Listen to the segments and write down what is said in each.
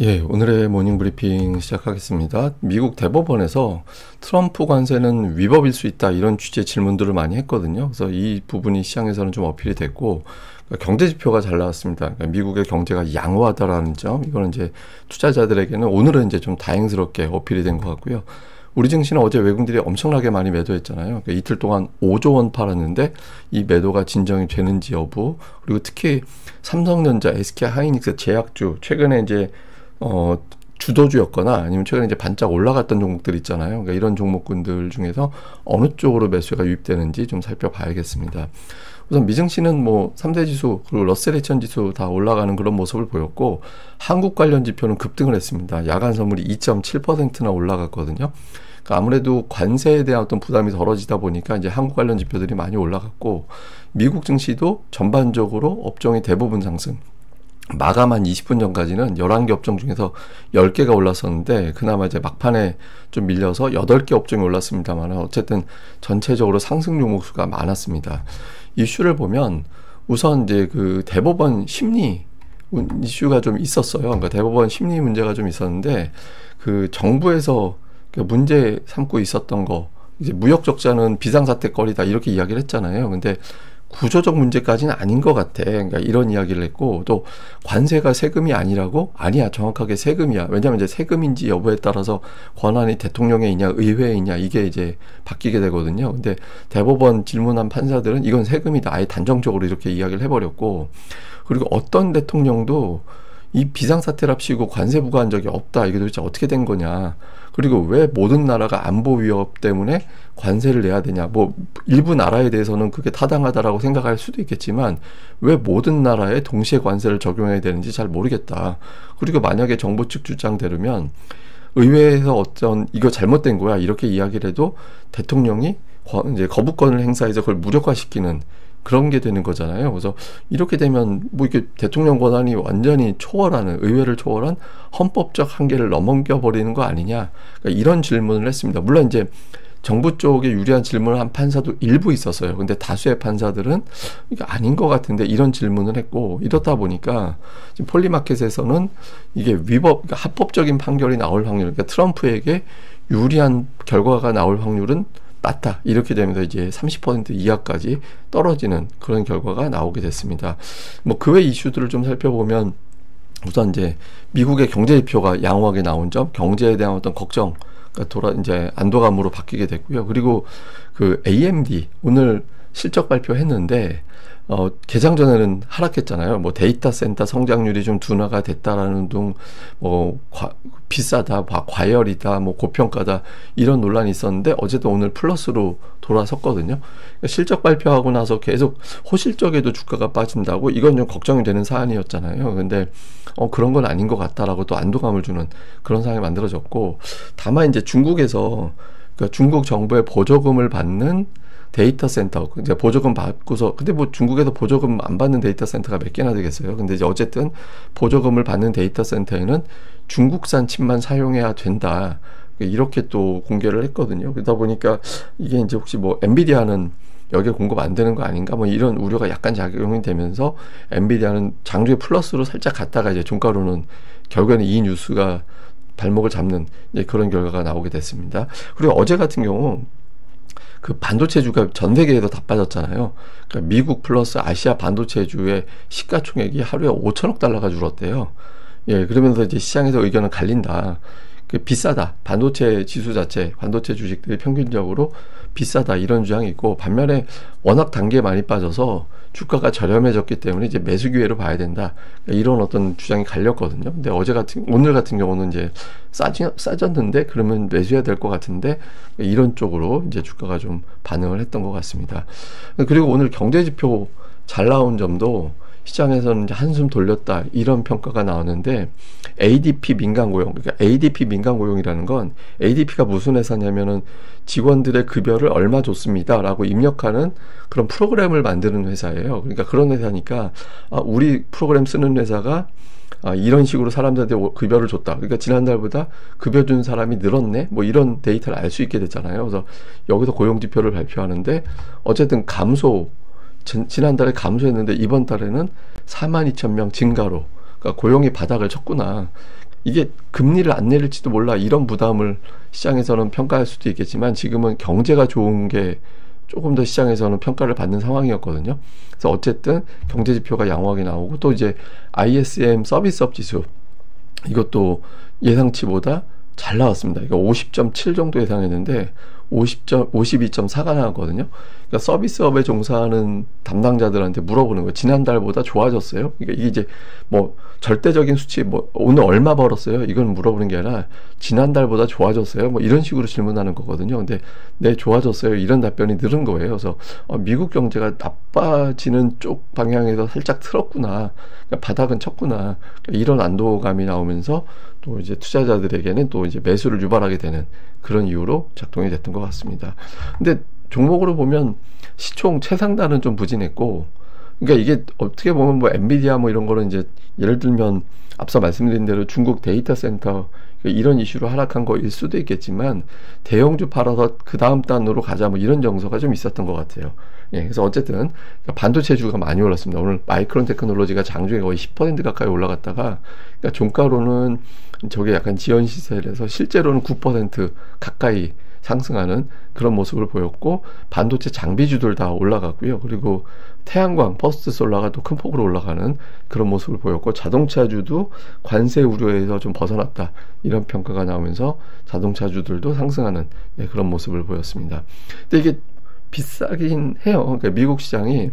예, 오늘의 모닝 브리핑 시작하겠습니다. 미국 대법원에서 트럼프 관세는 위법일 수 있다 이런 취지의 질문들을 많이 했거든요. 그래서 이 부분이 시장에서는 좀 어필이 됐고 경제 지표가 잘 나왔습니다. 그러니까 미국의 경제가 양호하다라는 점, 이거는 이제 투자자들에게는 오늘은 이제 좀 다행스럽게 어필이 된 것 같고요. 우리 증시는 어제 외국인들이 엄청나게 많이 매도했잖아요. 그러니까 이틀 동안 5조 원 팔았는데 이 매도가 진정이 되는지 여부, 그리고 특히 삼성전자, SK하이닉스 제약주 최근에 이제 주도주였거나 아니면 최근에 이제 반짝 올라갔던 종목들 있잖아요. 그러니까 이런 종목군들 중에서 어느 쪽으로 매수가 유입되는지 좀 살펴봐야겠습니다. 우선 미증시는 뭐 3대 지수 그리고 러셀 2000 지수 다 올라가는 그런 모습을 보였고, 한국 관련 지표는 급등을 했습니다. 야간 선물이 2.7%나 올라갔거든요. 그러니까 아무래도 관세에 대한 어떤 부담이 덜어지다 보니까 이제 한국 관련 지표들이 많이 올라갔고, 미국 증시도 전반적으로 업종이 대부분 상승. 마감 한 20분 전까지는 11개 업종 중에서 10개가 올랐었는데 그나마 이제 막판에 좀 밀려서 8개 업종이 올랐습니다만 어쨌든 전체적으로 상승 종목 수가 많았습니다. 이슈를 보면 우선 이제 그 대법원 심리 이슈가 좀 있었어요. 그러니까 대법원 심리 문제가 좀 있었는데 그 정부에서 문제 삼고 있었던 거, 이제 무역 적자는 비상사태거리다 이렇게 이야기를 했잖아요. 근데 구조적 문제까지는 아닌 것 같아. 그러니까 이런 이야기를 했고, 또 관세가 세금이 아니라고? 아니야, 정확하게 세금이야. 왜냐하면 이제 세금인지 여부에 따라서 권한이 대통령에 있냐 의회에 있냐 이게 이제 바뀌게 되거든요. 근데 대법원 질문한 판사들은 이건 세금이다, 아예 단정적으로 이렇게 이야기를 해버렸고, 그리고 어떤 대통령도 이 비상사태랍시고 관세 부과한 적이 없다, 이게 도대체 어떻게 된 거냐, 그리고 왜 모든 나라가 안보 위협 때문에 관세를 내야 되냐. 뭐 일부 나라에 대해서는 그게 타당하다라고 생각할 수도 있겠지만 왜 모든 나라에 동시에 관세를 적용해야 되는지 잘 모르겠다. 그리고 만약에 정부 측 주장대로면 의회에서 어떤 이거 잘못된 거야 이렇게 이야기를 해도 대통령이 이제 거부권을 행사해서 그걸 무력화시키는 그런 게 되는 거잖아요. 그래서 이렇게 되면 뭐 이게 대통령 권한이 완전히 초월하는, 의회를 초월한 헌법적 한계를 넘겨 버리는 거 아니냐. 그러니까 이런 질문을 했습니다. 물론 이제 정부 쪽에 유리한 질문을 한 판사도 일부 있었어요. 근데 다수의 판사들은 이게 아닌 것 같은데 이런 질문을 했고, 이렇다 보니까 지금 폴리마켓에서는 이게 위법, 그러니까 합법적인 판결이 나올 확률, 그러니까 트럼프에게 유리한 결과가 나올 확률은 낮다, 이렇게 되면서 이제 30% 이하까지 떨어지는 그런 결과가 나오게 됐습니다. 뭐 그 외 이슈들을 좀 살펴보면 우선 이제 미국의 경제 지표가 양호하게 나온 점, 경제에 대한 어떤 걱정 이제 안도감으로 바뀌게 됐고요. 그리고 그 AMD 오늘 실적 발표했는데 개장 전에는 하락했잖아요. 뭐 데이터 센터 성장률이 좀 둔화가 됐다라는 등, 뭐 비싸다, 과열이다, 뭐 고평가다 이런 논란이 있었는데 어제도 오늘 플러스로 돌아섰거든요. 그러니까 실적 발표하고 나서 계속 호실적에도 주가가 빠진다고, 이건 좀 걱정이 되는 사안이었잖아요. 근데 그런 건 아닌 것 같다라고 또 안도감을 주는 그런 상황이 만들어졌고, 다만 이제 중국에서 그러니까 중국 정부의 보조금을 받는 데이터 센터, 이제 보조금 받고서, 근데 뭐 중국에서 보조금 안 받는 데이터 센터가 몇 개나 되겠어요. 근데 이제 어쨌든 보조금을 받는 데이터 센터에는 중국산 칩만 사용해야 된다, 이렇게 또 공개를 했거든요. 그러다 보니까 이게 이제 혹시 뭐 엔비디아는 여기에 공급 안 되는 거 아닌가, 뭐 이런 우려가 약간 작용이 되면서 엔비디아는 장중에 플러스로 살짝 갔다가 이제 종가로는 결국에는 이 뉴스가 발목을 잡는 이제 그런 결과가 나오게 됐습니다. 그리고 어제 같은 경우 그 반도체주가 전 세계에서 다 빠졌잖아요. 그러니까 미국 플러스 아시아 반도체주의 시가총액이 하루에 5천억 달러가 줄었대요. 예, 그러면서 이제 시장에서 의견은 갈린다. 비싸다. 반도체 지수 자체, 반도체 주식들이 평균적으로 비싸다, 이런 주장이 있고, 반면에 워낙 단계에 많이 빠져서 주가가 저렴해졌기 때문에 이제 매수 기회로 봐야 된다, 이런 어떤 주장이 갈렸거든요. 근데 오늘 같은 경우는 이제 싸졌는데 그러면 매수해야 될 것 같은데, 이런 쪽으로 이제 주가가 좀 반응을 했던 것 같습니다. 그리고 오늘 경제지표 잘 나온 점도 시장에서는 이제 한숨 돌렸다, 이런 평가가 나오는데, ADP 민간고용, 그러니까 ADP 민간고용이라는 건, ADP가 무슨 회사냐면은 직원들의 급여를 얼마 줬습니다 라고 입력하는 그런 프로그램을 만드는 회사예요. 그러니까 그런 회사니까 우리 프로그램 쓰는 회사가 이런 식으로 사람들한테 급여를 줬다, 그러니까 지난달보다 급여 준 사람이 늘었네, 뭐 이런 데이터를 알 수 있게 됐잖아요. 그래서 여기서 고용지표를 발표하는데 어쨌든 지난달에 감소했는데 이번 달에는 42,000명 증가로, 그러니까 고용이 바닥을 쳤구나, 이게 금리를 안 내릴지도 몰라 이런 부담을 시장에서는 평가할 수도 있겠지만 지금은 경제가 좋은 게 조금 더 시장에서는 평가를 받는 상황이었거든요. 그래서 어쨌든 경제 지표가 양호하게 나오고 또 이제 ISM 서비스업 지수 이것도 예상치보다 잘 나왔습니다. 이거 50.7 정도 예상했는데 52.4가 나왔거든요. 그러니까 서비스업에 종사하는 담당자들한테 물어보는 거예요. 지난달보다 좋아졌어요? 그러니까 이게 이제 뭐 절대적인 수치, 뭐 오늘 얼마 벌었어요? 이건 물어보는 게 아니라 지난달보다 좋아졌어요? 뭐 이런 식으로 질문하는 거거든요. 근데 네, 좋아졌어요. 이런 답변이 늘은 거예요. 그래서 미국 경제가 나빠지는 쪽 방향에서 살짝 틀었구나. 그러니까 바닥은 쳤구나. 그러니까 이런 안도감이 나오면서 또 이제 투자자들에게는 또 이제 매수를 유발하게 되는 그런 이유로 작동이 됐던 것 같습니다. 근데 종목으로 보면 시총 최상단은 좀 부진했고, 그러니까 이게 어떻게 보면 뭐 엔비디아 뭐 이런 거는 이제 예를 들면 앞서 말씀드린 대로 중국 데이터 센터 이런 이슈로 하락한 거일 수도 있겠지만 대형주 팔아서 그 다음 단으로 가자 뭐 이런 정서가 좀 있었던 것 같아요. 예, 그래서 어쨌든 반도체주가 많이 올랐습니다. 오늘 마이크론 테크놀로지가 장중에 거의 10% 가까이 올라갔다가 그러니까 종가로는 저게 약간 지연 시세라서 실제로는 9% 가까이 상승하는 그런 모습을 보였고 반도체 장비주들 다 올라갔고요. 그리고 태양광, 퍼스트솔라가 또 큰 폭으로 올라가는 그런 모습을 보였고 자동차주도 관세 우려에서 좀 벗어났다 이런 평가가 나오면서 자동차주들도 상승하는 그런 모습을 보였습니다. 근데 이게 비싸긴 해요. 그러니까 미국 시장이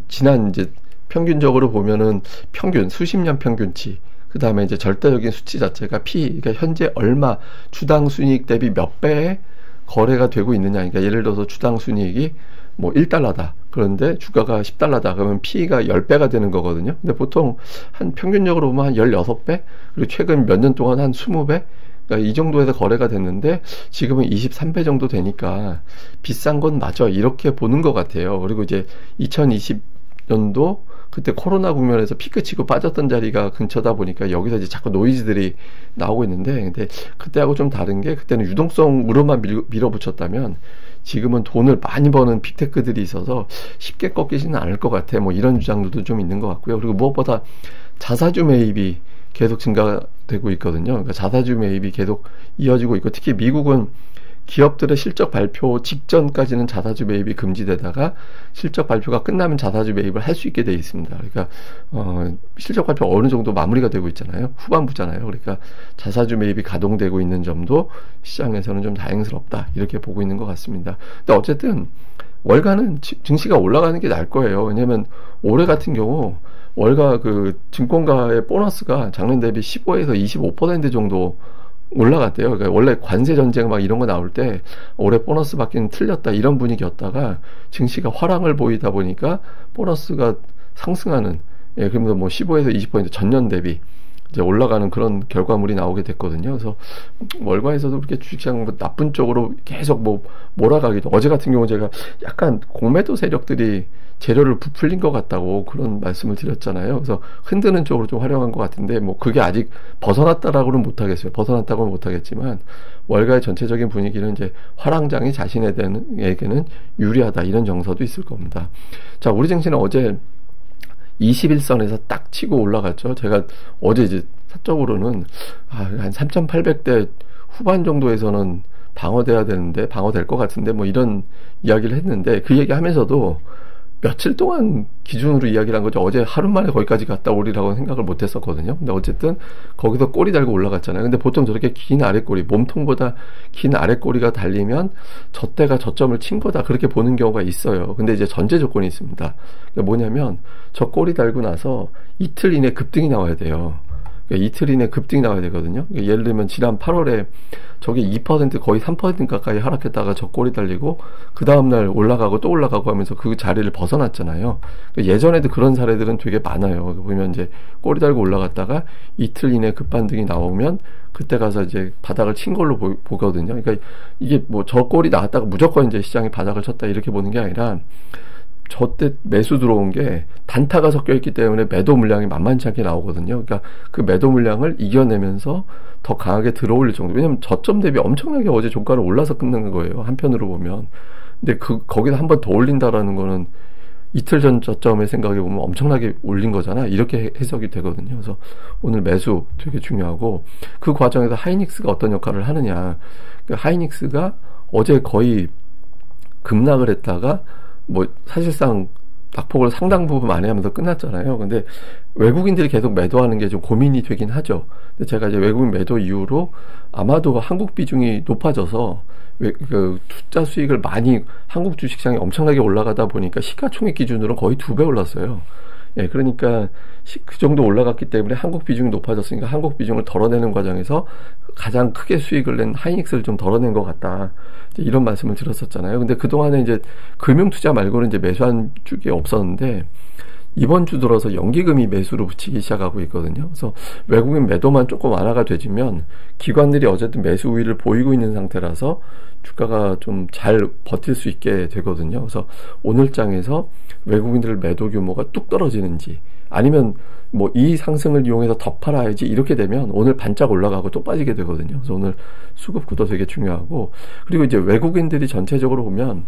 지난 이제 평균적으로 보면은 평균 수십 년 평균치 그 다음에 이제 절대적인 수치 자체가 그러니까 현재 얼마 주당 순이익 대비 몇 배에 거래가 되고 있느냐. 그러니까 예를 들어서 주당 순이익이 뭐 1달러다. 그런데 주가가 10달러다. 그러면 P가 10배가 되는 거거든요. 근데 보통 한 평균적으로 보면 한 16배? 그리고 최근 몇 년 동안 한 20배? 그러니까 이 정도에서 거래가 됐는데 지금은 23배 정도 되니까 비싼 건 맞아. 이렇게 보는 것 같아요. 그리고 이제 2020년도 그때 코로나 국면에서 피크 치고 빠졌던 자리가 근처다 보니까 여기서 이제 자꾸 노이즈들이 나오고 있는데 근데 그때하고 좀 다른 게 그때는 유동성으로만 밀어붙였다면 지금은 돈을 많이 버는 빅테크들이 있어서 쉽게 꺾이지는 않을 것 같아. 뭐 이런 주장들도 좀 있는 것 같고요. 그리고 무엇보다 자사주 매입이 계속 증가되고 있거든요. 그러니까 자사주 매입이 계속 이어지고 있고 특히 미국은 기업들의 실적 발표 직전까지는 자사주 매입이 금지되다가 실적 발표가 끝나면 자사주 매입을 할 수 있게 되어 있습니다. 그러니까 실적 발표 어느 정도 마무리가 되고 있잖아요. 후반부잖아요. 그러니까 자사주 매입이 가동되고 있는 점도 시장에서는 좀 다행스럽다 이렇게 보고 있는 것 같습니다. 근데 어쨌든 월가는 증시가 올라가는 게 나을 거예요. 왜냐하면 올해 같은 경우 월가 그 증권가의 보너스가 작년 대비 15에서 25% 정도 올라갔대요. 그러니까 원래 관세 전쟁 막 이런 거 나올 때 올해 보너스 받기는 틀렸다 이런 분위기였다가 증시가 화랑을 보이다 보니까 보너스가 상승하는 그러면서 뭐 15에서 20% 전년 대비 이제 올라가는 그런 결과물이 나오게 됐거든요. 그래서 월가에서도 그렇게 주식시장 뭐 나쁜 쪽으로 계속 뭐 몰아가기도 어제 같은 경우 제가 약간 공매도 세력들이 재료를 부풀린 것 같다고 그런 말씀을 드렸잖아요. 그래서 흔드는 쪽으로 좀 활용한 것 같은데 뭐 그게 아직 벗어났다라고는 못하겠어요. 벗어났다고는 못하겠지만 월가의 전체적인 분위기는 이제 화랑장이 자신에게는 유리하다 이런 정서도 있을 겁니다. 자, 우리 증시는 어제 21선에서 딱 치고 올라갔죠. 제가 어제 이제 사적으로는 한 3,800대 후반 정도에서는 방어돼야 되는데 방어될 것 같은데 뭐 이런 이야기를 했는데 그 얘기 하면서도 며칠 동안 기준으로 이야기를 한 거죠. 어제 하루 만에 거기까지 갔다 오리라고 생각을 못 했었거든요. 근데 어쨌든 거기서 꼬리 달고 올라갔잖아요. 근데 보통 저렇게 긴 아랫꼬리, 몸통보다 긴 아랫꼬리가 달리면 저때가 저점을 친 거다. 그렇게 보는 경우가 있어요. 근데 이제 전제 조건이 있습니다. 그러니까 뭐냐면 저 꼬리 달고 나서 이틀 이내 급등이 나와야 돼요. 그러니까 이틀 이내 급등이 나와야 되거든요. 그러니까 예를 들면 지난 8월에 저게 2% 거의 3% 가까이 하락했다가 저 꼬리 달리고 그 다음날 올라가고 또 올라가고 하면서 그 자리를 벗어났잖아요. 그러니까 예전에도 그런 사례들은 되게 많아요. 보면 이제 꼬리 달고 올라갔다가 이틀 이내 급반등이 나오면 그때 가서 이제 바닥을 친 걸로 보거든요. 그러니까 이게 뭐 저 꼬리 나왔다가 무조건 이제 시장이 바닥을 쳤다 이렇게 보는 게 아니라 저때 매수 들어온 게 단타가 섞여 있기 때문에 매도 물량이 만만치 않게 나오거든요. 그러니까 그 매도 물량을 이겨내면서 더 강하게 들어올릴 정도. 왜냐면 저점 대비 엄청나게 어제 종가를 올라서 끝난 거예요. 한편으로 보면. 근데 거기다 한 번 더 올린다라는 거는 이틀 전 저점을 생각해 보면 엄청나게 올린 거잖아. 이렇게 해석이 되거든요. 그래서 오늘 매수 되게 중요하고, 그 과정에서 하이닉스가 어떤 역할을 하느냐. 하이닉스가 어제 거의 급락을 했다가 뭐 사실상 낙폭을 상당 부분 많이 하면서 끝났잖아요. 근데 외국인들이 계속 매도하는 게 좀 고민이 되긴 하죠. 근데 제가 이제 외국인 매도 이후로 아마도 한국 비중이 높아져서 그 투자 수익을 많이, 한국 주식시장이 엄청나게 올라가다 보니까 시가총액 기준으로 거의 2배 올랐어요. 예, 그러니까 그 정도 올라갔기 때문에 한국 비중이 높아졌으니까 한국 비중을 덜어내는 과정에서 가장 크게 수익을 낸 하이닉스를 좀 덜어낸 것 같다, 이런 말씀을 드렸었잖아요. 근데 그동안에 이제 금융투자 말고는 이제 매수한 쪽이 없었는데, 이번 주 들어서 연기금이 매수로 붙이기 시작하고 있거든요. 그래서 외국인 매도만 조금 완화가 되지면 기관들이 어쨌든 매수 우위를 보이고 있는 상태라서 주가가 좀 잘 버틸 수 있게 되거든요. 그래서 오늘 장에서 외국인들 매도 규모가 뚝 떨어지는지, 아니면 뭐 이 상승을 이용해서 더 팔아야지, 이렇게 되면 오늘 반짝 올라가고 또 빠지게 되거든요. 그래서 오늘 수급 구도 되게 중요하고, 그리고 이제 외국인들이 전체적으로 보면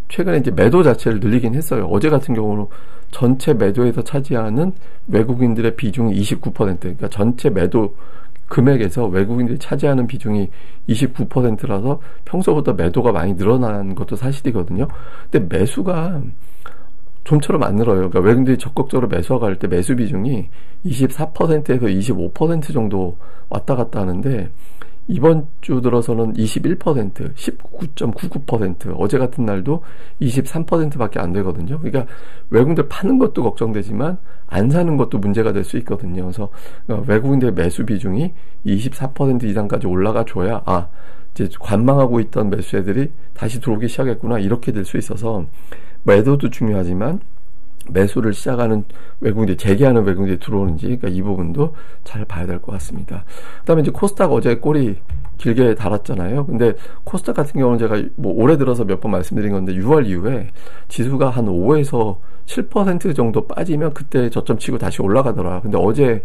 최근에 이제 매도 자체를 늘리긴 했어요. 어제 같은 경우는 전체 매도에서 차지하는 외국인들의 비중이 29%, 그러니까 전체 매도 금액에서 외국인들이 차지하는 비중이 29%라서 평소보다 매도가 많이 늘어난 것도 사실이거든요. 근데 매수가 좀처럼 안 늘어요. 그러니까 외국인들이 적극적으로 매수하고 할 때 매수 비중이 24%에서 25% 정도 왔다 갔다 하는데, 이번 주 들어서는 21%, 19.99%, 어제 같은 날도 23%밖에 안 되거든요. 그러니까 외국인들 파는 것도 걱정되지만 안 사는 것도 문제가 될 수 있거든요. 그래서 외국인들의 매수 비중이 24% 이상까지 올라가 줘야, 이제 관망하고 있던 매수세들이 다시 들어오기 시작했구나, 이렇게 될 수 있어서 매도도 중요하지만 매수를 시작하는 외국인들이, 재개하는 외국인들이 들어오는지, 그러니까 이 부분도 잘 봐야 될 것 같습니다. 그 다음에 이제 코스닥 어제 꼬리 길게 달았잖아요. 근데 코스닥 같은 경우는 제가 뭐 올해 들어서 몇 번 말씀드린 건데, 6월 이후에 지수가 한 5에서 7% 정도 빠지면 그때 저점 치고 다시 올라가더라. 근데 어제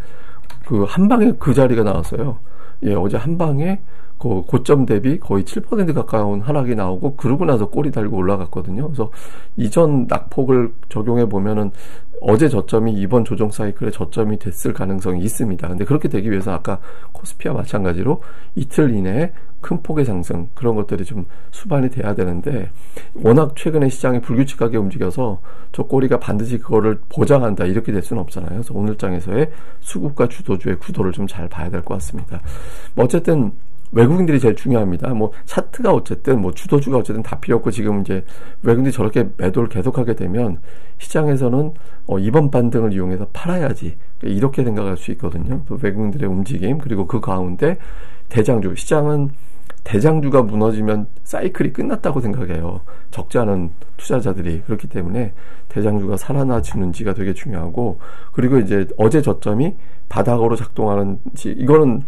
그 한 방에 그 자리가 나왔어요. 예, 어제 한 방에 그 고점 대비 거의 7% 가까운 하락이 나오고, 그러고 나서 꼬리 달고 올라갔거든요. 그래서 이전 낙폭을 적용해 보면은 어제 저점이 이번 조정 사이클의 저점이 됐을 가능성이 있습니다. 근데 그렇게 되기 위해서 아까 코스피와 마찬가지로 이틀 이내에 큰 폭의 상승, 그런 것들이 좀 수반이 돼야 되는데, 워낙 최근에 시장이 불규칙하게 움직여서 저 꼬리가 반드시 그거를 보장한다, 이렇게 될 수는 없잖아요. 그래서 오늘 장에서의 수급과 주도주의 구도를 좀 잘 봐야 될 것 같습니다. 뭐 어쨌든 외국인들이 제일 중요합니다. 뭐 차트가 어쨌든, 뭐 주도주가 어쨌든 다 필요 없고, 지금 이제 외국인들이 저렇게 매도를 계속하게 되면 시장에서는 이번 반등을 이용해서 팔아야지, 이렇게 생각할 수 있거든요. 또 외국인들의 움직임, 그리고 그 가운데 대장주, 시장은 대장주가 무너지면 사이클이 끝났다고 생각해요. 적지 않은 투자자들이. 그렇기 때문에 대장주가 살아나주는지가 되게 중요하고, 그리고 이제 어제 저점이 바닥으로 작동하는지, 이거는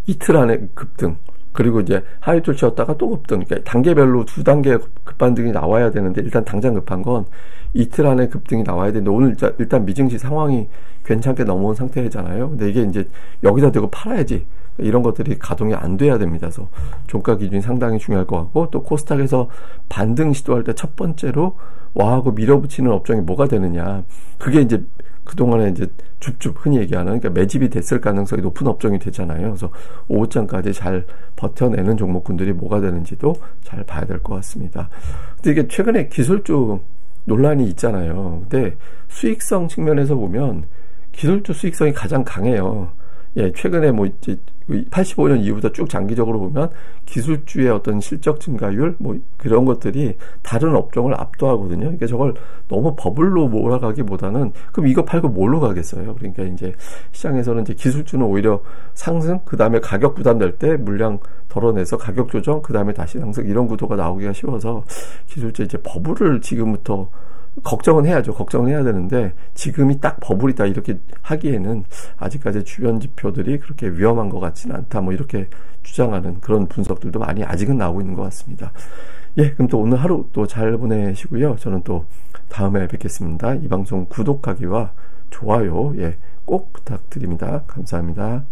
이틀 안에 급등, 그리고 이제 하이tul 치웠다가 또 급등, 그러니까 단계별로 2단계 급반등이 나와야 되는데, 일단 당장 급한 건 이틀 안에 급등이 나와야 되는데, 오늘 일단 미증시 상황이 괜찮게 넘어온 상태잖아요. 근데 이게 이제 여기다 대고 팔아야지, 이런 것들이 가동이 안 돼야 됩니다. 그래서 종가 기준이 상당히 중요할 것 같고, 또 코스닥에서 반등 시도할 때 첫 번째로 와하고 밀어붙이는 업종이 뭐가 되느냐, 그게 이제 그동안에 이제 줍줍 흔히 얘기하는, 그러니까 매집이 됐을 가능성이 높은 업종이 되잖아요. 그래서 오후장까지 잘 버텨내는 종목군들이 뭐가 되는지도 잘 봐야 될 것 같습니다. 근데 이게 최근에 기술주 논란이 있잖아요. 근데 수익성 측면에서 보면 기술주 수익성이 가장 강해요. 예, 최근에 뭐 이제 85년 이후부터 쭉 장기적으로 보면 기술주의 어떤 실적 증가율, 뭐 그런 것들이 다른 업종을 압도하거든요. 그러니까 저걸 너무 버블로 몰아가기보다는, 그럼 이거 팔고 뭘로 가겠어요? 그러니까 이제 시장에서는 이제 기술주는 오히려 상승, 그 다음에 가격 부담될 때 물량 덜어내서 가격 조정, 그 다음에 다시 상승, 이런 구도가 나오기가 쉬워서 기술주 이제 버블을 지금부터 걱정은 해야죠. 걱정은 해야 되는데, 지금이 딱 버블이다, 이렇게 하기에는 아직까지 주변 지표들이 그렇게 위험한 것 같지는 않다, 뭐 이렇게 주장하는 그런 분석들도 많이 아직은 나오고 있는 것 같습니다. 예, 그럼 또 오늘 하루 또 잘 보내시고요. 저는 또 다음에 뵙겠습니다. 이 방송 구독하기와 좋아요, 꼭 부탁드립니다. 감사합니다.